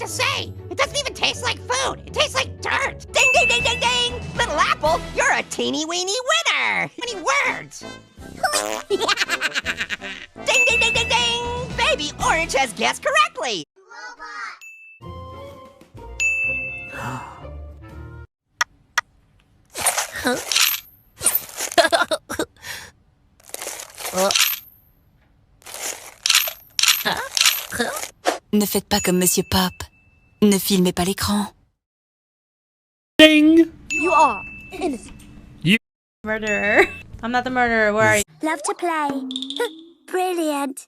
to say. It doesn't even taste like food. It tastes like dirt. Ding, ding, ding, ding, ding. Little Apple, you're a teeny weeny winner. Many words. Ding, ding, ding, ding, ding. Baby Orange has guessed correctly. Ne faites pas comme Monsieur Pop. Ne filmez pas l'écran. Ding! You are innocent. Murderer. I'm not the murderer. Where are you? Love to play. Brilliant.